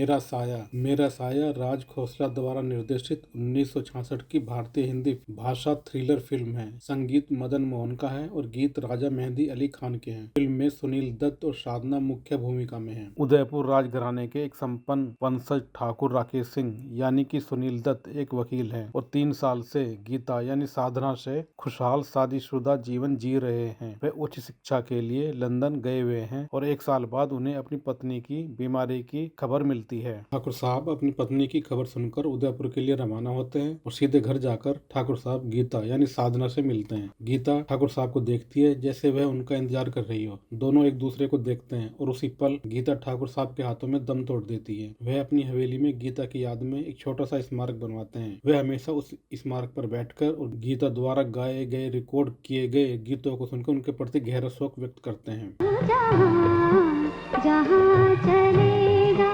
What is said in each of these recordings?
मेरा साया राज खोसला द्वारा निर्देशित 1966 की भारतीय हिंदी भाषा थ्रिलर फिल्म है। संगीत मदन मोहन का है और गीत राजा मेहंदी अली खान के हैं। फिल्म में सुनील दत्त और साधना मुख्य भूमिका में हैं। उदयपुर राजघराने के एक संपन्न वंशज ठाकुर राकेश सिंह यानी कि सुनील दत्त एक वकील हैं और 3 साल से गीता यानी साधना से खुशहाल शादीशुदा जीवन जी रहे हैं। वे उच्च शिक्षा के लिए लंदन गए हुए हैं और 1 साल बाद उन्हें अपनी पत्नी की बीमारी की खबर मिलती है। ठाकुर साहब अपनी पत्नी की खबर सुनकर उदयपुर के लिए रवाना होते हैं और सीधे घर जाकर ठाकुर साहब गीता यानी साधना से मिलते हैं। गीता ठाकुर साहब को देखती है जैसे वह उनका इंतजार कर रही हो। दोनों एक दूसरे को देखते हैं और उसी पल गीता ठाकुर साहब के हाथों में दम तोड़ देती है। वह अपनी हवेली में गीता की याद में एक छोटा सा स्मारक बनवाते हैं। वह हमेशा उस स्मारक पर बैठकर और गीता द्वारा गाए गए रिकॉर्ड किए गए गीतों को सुनकर उनके प्रति गहरा शौक व्यक्त करते हैं। जहाँ चलेगा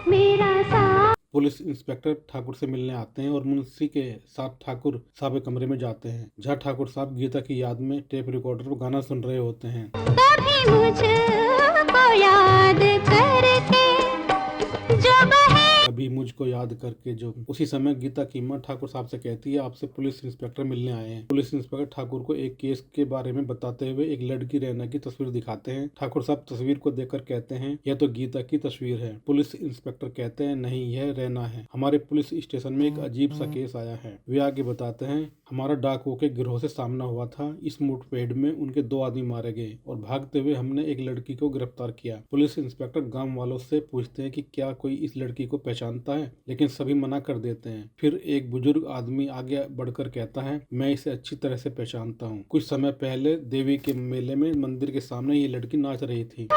मेरा साथ। पुलिस इंस्पेक्टर ठाकुर से मिलने आते हैं और मुंशी के साथ ठाकुर साहब के कमरे में जाते हैं जहाँ ठाकुर साहब गीता की याद में टेप रिकॉर्डर पर गाना सुन रहे होते हैं। कभी मुझको याद करके अभी मुझको याद करके जो उसी समय गीता की मां ठाकुर साहब से कहती है आपसे पुलिस इंस्पेक्टर मिलने आए हैं। पुलिस इंस्पेक्टर ठाकुर को एक केस के बारे में बताते हुए एक लड़की रैना की तस्वीर दिखाते हैं। ठाकुर साहब तस्वीर को देखकर कहते हैं यह तो गीता की तस्वीर है। पुलिस इंस्पेक्टर कहते हैं नहीं यह रैना है। हमारे पुलिस स्टेशन में एक अजीब सा केस आया है। वे आगे बताते हैं हमारा डाकुओं के गिरोह से सामना हुआ था। इस मुठभेड़ में उनके 2 आदमी मारे गए और भागते हुए हमने एक लड़की को गिरफ्तार किया। पुलिस इंस्पेक्टर गांव वालों से पूछते हैं कि क्या कोई इस लड़की को पहचानता है, लेकिन सभी मना कर देते हैं। फिर एक बुजुर्ग आदमी आगे बढ़कर कहता है मैं इसे अच्छी तरह से पहचानता हूँ। कुछ समय पहले देवी के मेले में मंदिर के सामने ये लड़की नाच रही थी।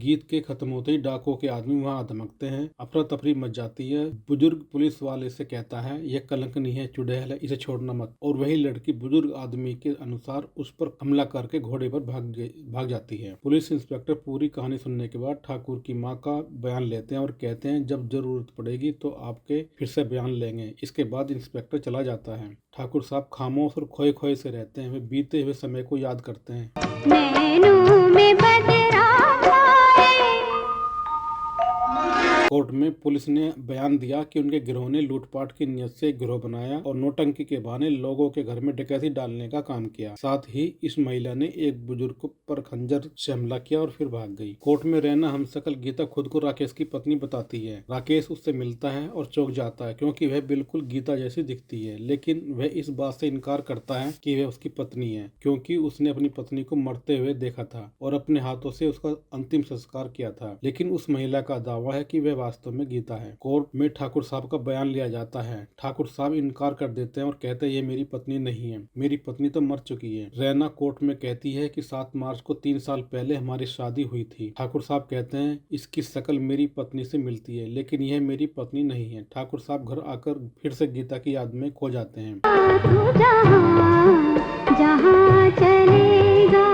गीत के खत्म होते ही डाकुओं के आदमी वहां धमकते हैं। अफरा तफरी मच जाती है। बुजुर्ग पुलिस वाले से कहता है यह कलंकनी है, चुड़ैल है, इसे छोड़ना मत। और वही लड़की बुजुर्ग आदमी के अनुसार उस पर हमला करके घोड़े पर भाग जाती है। पुलिस इंस्पेक्टर पूरी कहानी सुनने के बाद ठाकुर की मां का बयान लेते हैं और कहते हैं जब जरूरत पड़ेगी तो आपके फिर से बयान लेंगे। इसके बाद इंस्पेक्टर चला जाता है। ठाकुर साहब खामोश और खोए खोए से रहते हैं। वे बीते हुए समय को याद करते हैं। कोर्ट में पुलिस ने बयान दिया कि उनके गिरोह ने लूटपाट की नियत से गिरोह बनाया और नौटंकी के बहाने लोगों के घर में डकैती डालने का काम किया। साथ ही इस महिला ने एक बुजुर्ग पर खंजर से हमला किया और फिर भाग गई। कोर्ट में रहना हमशक्ल गीता खुद को राकेश की पत्नी बताती है। राकेश उससे मिलता है और चौंक जाता है क्योंकि वह बिल्कुल गीता जैसी दिखती है, लेकिन वह इस बात से इनकार करता है कि वह उसकी पत्नी है क्योंकि उसने अपनी पत्नी को मरते हुए देखा था और अपने हाथों से उसका अंतिम संस्कार किया था। लेकिन उस महिला का दावा है कि वह वास्तव में गीता है। कोर्ट में ठाकुर साहब का बयान लिया जाता है। ठाकुर साहब इनकार कर देते हैं और कहते हैं ये मेरी पत्नी नहीं है, मेरी पत्नी तो मर चुकी है। रैना कोर्ट में कहती है कि 7 मार्च को 3 साल पहले हमारी शादी हुई थी। ठाकुर साहब कहते हैं इसकी शक्ल मेरी पत्नी से मिलती है, लेकिन यह मेरी पत्नी नहीं है। ठाकुर साहब घर आकर फिर से गीता की याद में खो जाते हैं। जहाँ चलेगा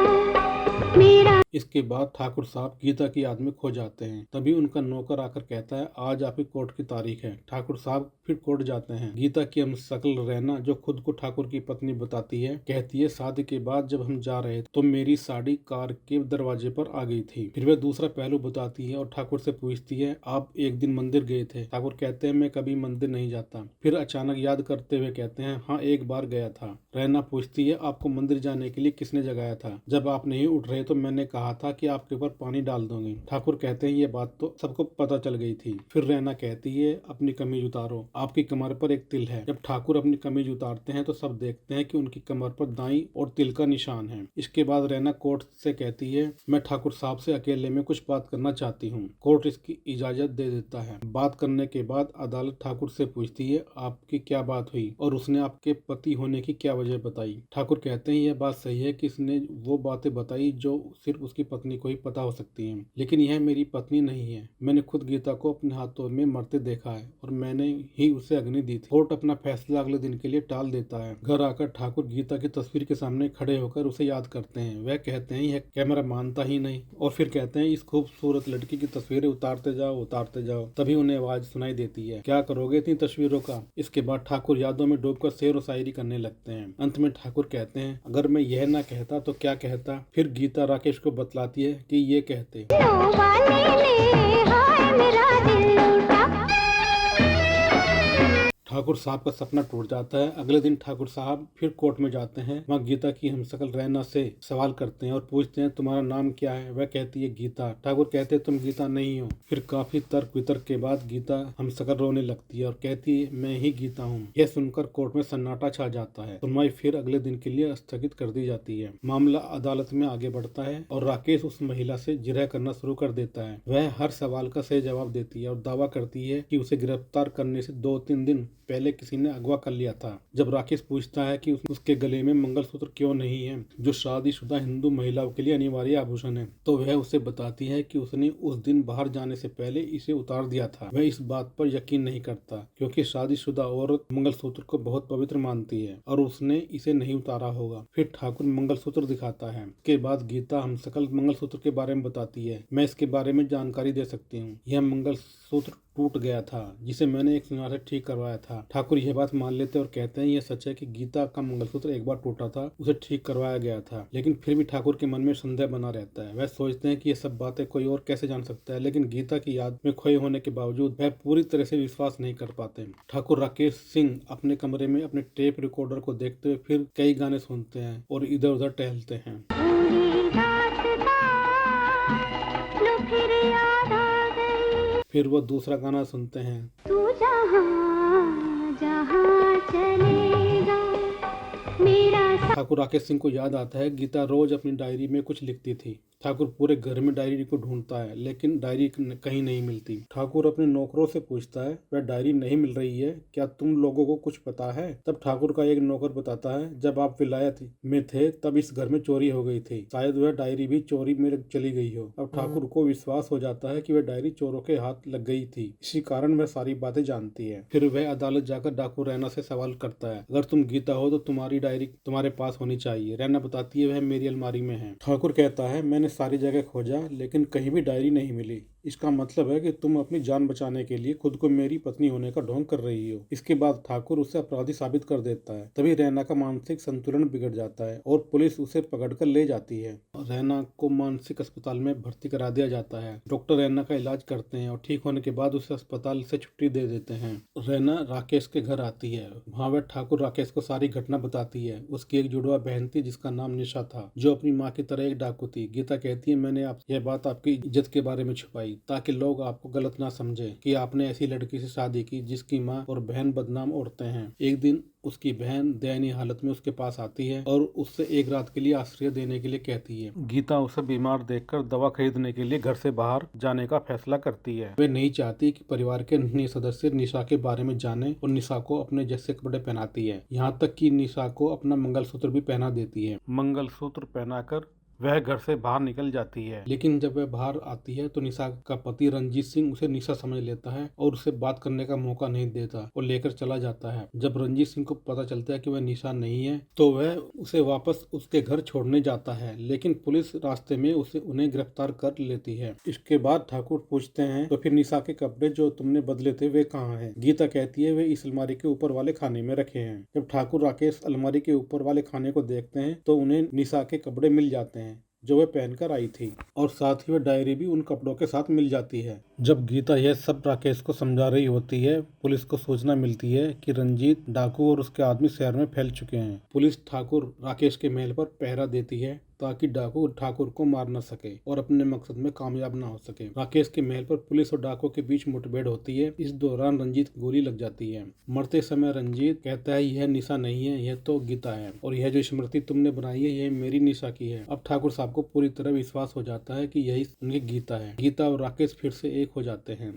मेरा। इसके बाद ठाकुर साहब गीता की याद में खो जाते हैं। तभी उनका नौकर आकर कहता है आज आपकी कोर्ट की तारीख है। ठाकुर साहब फिर कोर्ट जाते हैं। गीता की हमशक्ल रैना जो खुद को ठाकुर की पत्नी बताती है कहती है शादी के बाद जब हम जा रहे तो मेरी साड़ी कार के दरवाजे पर आ गई थी। फिर वह दूसरा पहलू बताती है और ठाकुर से पूछती है आप एक दिन मंदिर गए थे। ठाकुर कहते हैं मैं कभी मंदिर नहीं जाता। फिर अचानक याद करते हुए कहते हैं हाँ एक बार गया था। रैना पूछती है आपको मंदिर जाने के लिए किसने जगाया था? जब आप नहीं उठ रहे तो मैंने कहा था कि आपके ऊपर पानी डाल दूंगी। ठाकुर कहते हैं ये बात तो सबको पता चल गई थी। फिर रैना कहती है अपनी कमीज उतारो, आपकी कमर पर एक तिल है। जब ठाकुर अपनी कमीज उतारते हैं तो सब देखते हैं कि उनकी कमर पर दाई और तिल का निशान है। इसके बाद रैना कोर्ट से कहती है मैं ठाकुर साहब से अकेले में कुछ बात करना चाहती हूँ। कोर्ट इसकी इजाजत दे देता है। बात करने के बाद अदालत ठाकुर से पूछती है आपकी क्या बात हुई और उसने आपके पति होने की क्या वजह बताई। ठाकुर कहते हैं यह बात सही है कि इसने वो बातें बताई जो सिर्फ उसकी पत्नी को ही पता हो सकती है, लेकिन यह मेरी पत्नी नहीं है। मैंने खुद गीता को अपने हाथों में मरते देखा है और मैंने ही उसे अग्नि दी थी। कोर्ट अपना फैसला अगले दिन के लिए टाल देता है। घर आकर ठाकुर गीता की तस्वीर के सामने खड़े होकर उसे याद करते हैं। वह कहते हैं यह कैमरा मानता ही नहीं, और फिर कहते हैं इस खूबसूरत लड़की की तस्वीरें उतारते जाओ उतारते जाओ। तभी उन्हें आवाज सुनाई देती है, क्या करोगे इतनी तस्वीरों का। इसके बाद ठाकुर यादों में डूबकर शेर व शायरी करने लगते हैं। अंत में ठाकुर कहते हैं, अगर मैं यह ना कहता तो क्या कहता। फिर गीता राकेश को बतलाती है कि ये कहते ठाकुर साहब का सपना टूट जाता है। अगले दिन ठाकुर साहब फिर कोर्ट में जाते हैं। वहाँ गीता की हमशक्ल रैना से सवाल करते हैं और पूछते हैं तुम्हारा नाम क्या है। वह कहती है गीता। ठाकुर कहते हैं तुम गीता नहीं हो। फिर काफी तर्क वितर्क के बाद गीता हमशक्ल रोने लगती है और कहती है मैं ही गीता हूँ। यह सुनकर कोर्ट में सन्नाटा छा जाता है। सुनवाई फिर अगले दिन के लिए स्थगित कर दी जाती है। मामला अदालत में आगे बढ़ता है और राकेश उस महिला से जिरह करना शुरू कर देता है। वह हर सवाल का सही जवाब देती है और दावा करती है कि उसे गिरफ्तार करने से 2-3 दिन पहले किसी ने अगवा कर लिया था। जब राकेश पूछता है कि उसके गले में मंगलसूत्र क्यों नहीं है, जो शादीशुदा हिंदू महिलाओं के लिए अनिवार्य आभूषण है, तो वह उसे बताती है कि उसने उस दिन बाहर जाने से पहले इसे उतार दिया था। वह इस बात पर यकीन नहीं करता क्योंकि शादीशुदा औरत मंगलसूत्र को बहुत पवित्र मानती है और उसने इसे नहीं उतारा होगा। फिर ठाकुर मंगलसूत्र दिखाता है। इसके बाद गीता हमशक्ल मंगलसूत्र के बारे में बताती है, मैं इसके बारे में जानकारी दे सकती हूँ। यह मंगलसूत्र टूट गया था जिसे मैंने एक सुनार से ठीक करवाया था। ठाकुर यह बात मान लेते और कहते हैं यह सच है कि गीता का मंगलसूत्र एक बार टूटा था, उसे ठीक करवाया गया था। लेकिन फिर भी ठाकुर के मन में संदेह बना रहता है। वह सोचते हैं कि ये सब बातें कोई और कैसे जान सकता है, लेकिन गीता की याद में खोए होने के बावजूद वह पूरी तरह से विश्वास नहीं कर पाते। ठाकुर राकेश सिंह अपने कमरे में अपने टेप रिकॉर्डर को देखते हुए फिर कई गाने सुनते हैं और इधर उधर टहलते हैं। फिर वो दूसरा गाना सुनते हैं, तू जहाँ जहाँ चलेगा मेरा। ठाकुर राकेश सिंह को याद आता है गीता रोज अपनी डायरी में कुछ लिखती थी। ठाकुर पूरे घर में डायरी को ढूंढता है लेकिन डायरी कहीं नहीं मिलती। ठाकुर अपने नौकरों से पूछता है वह डायरी नहीं मिल रही है, क्या तुम लोगों को कुछ पता है। तब ठाकुर का एक नौकर बताता है जब आप विलायत में थे तब इस घर में चोरी हो गई थी, शायद वह डायरी भी चोरी में चली गई हो। अब ठाकुर को विश्वास हो जाता है कि वह डायरी चोरों के हाथ लग गई थी, इसी कारण वह सारी बातें जानती है। फिर वह अदालत जाकर डाकू रैना से सवाल करता है, अगर तुम गीता हो तो तुम्हारी डायरी तुम्हारे पास होनी चाहिए। रैना बताती है वह मेरी अलमारी में है। ठाकुर कहता है मैंने सारी जगह खोजा लेकिन कहीं भी डायरी नहीं मिली। इसका मतलब है कि तुम अपनी जान बचाने के लिए खुद को मेरी पत्नी होने का ढोंग कर रही हो। इसके बाद ठाकुर उसे अपराधी साबित कर देता है। तभी रैना का मानसिक संतुलन बिगड़ जाता है और पुलिस उसे पकड़कर ले जाती है। रैना को मानसिक अस्पताल में भर्ती करा दिया जाता है। डॉक्टर रैना का इलाज करते हैं और ठीक होने के बाद उसे अस्पताल से छुट्टी दे देते हैं। रैना राकेश के घर आती है। वहाँ वह ठाकुर राकेश को सारी घटना बताती है। उसकी एक जुड़वा बहन थी जिसका नाम निशा था, जो अपनी माँ की तरह एक डाकू थी। गीता कहती है मैंने यह बात आपकी इज्जत के बारे में छुपाई ताकि लोग आपको गलत ना समझे कि आपने ऐसी लड़की से शादी की जिसकी माँ और बहन बदनाम औरतें हैं। एक दिन उसकी बहन दयनीय हालत में उसके पास आती है और उससे एक रात के लिए आश्रय देने के लिए कहती है। गीता उसे बीमार देखकर दवा खरीदने के लिए घर से बाहर जाने का फैसला करती है। वे नहीं चाहती कि परिवार के अन्य सदस्य निशा के बारे में जाने और निशा को अपने जैसे कपड़े पहनाती है, यहाँ तक कि निशा को अपना मंगलसूत्र भी पहना देती है। मंगलसूत्र पहनाकर वह घर से बाहर निकल जाती है। लेकिन जब वह बाहर आती है तो निशा का पति रंजीत सिंह उसे निशा समझ लेता है और उसे बात करने का मौका नहीं देता और लेकर चला जाता है। जब रंजीत सिंह को पता चलता है कि वह निशा नहीं है तो वह उसे वापस उसके घर छोड़ने जाता है, लेकिन पुलिस रास्ते में उन्हें गिरफ्तार कर लेती है। इसके बाद ठाकुर पूछते हैं तो फिर निशा के कपड़े जो तुमने बदले थे वे कहाँ हैं? गीता कहती है वे इस अलमारी के ऊपर वाले खाने में रखे हैं। जब ठाकुर राकेश अलमारी के ऊपर वाले खाने को देखते हैं तो उन्हें निशा के कपड़े मिल जाते हैं जो वह पहनकर आई थी और साथ ही वह डायरी भी उन कपड़ों के साथ मिल जाती है। जब गीता यह सब राकेश को समझा रही होती है, पुलिस को सूचना मिलती है कि रंजीत डाकू और उसके आदमी शहर में फैल चुके हैं। पुलिस ठाकुर राकेश के महल पर पहरा देती है ताकि डाकू ठाकुर को मार न सके और अपने मकसद में कामयाब न हो सके। राकेश के महल पर पुलिस और डाकू के बीच मुठभेड़ होती है। इस दौरान रंजीत की गोली लग जाती है। मरते समय रंजीत कहता है यह निशा नहीं है, यह तो गीता है और यह जो स्मृति तुमने बनाई है यह मेरी निशा की है। अब ठाकुर साहब को पूरी तरह विश्वास हो जाता है कि यही उनकी गीता है। गीता और राकेश फिर से एक हो जाते हैं।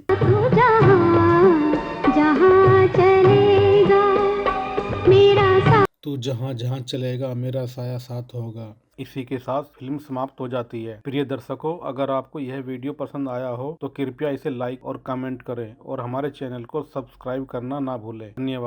तू जहाँ जहाँ चलेगा मेरा साया साथ होगा। इसी के साथ फिल्म समाप्त हो जाती है। प्रिय दर्शकों, अगर आपको यह वीडियो पसंद आया हो तो कृपया इसे लाइक और कमेंट करें और हमारे चैनल को सब्सक्राइब करना ना भूलें। धन्यवाद।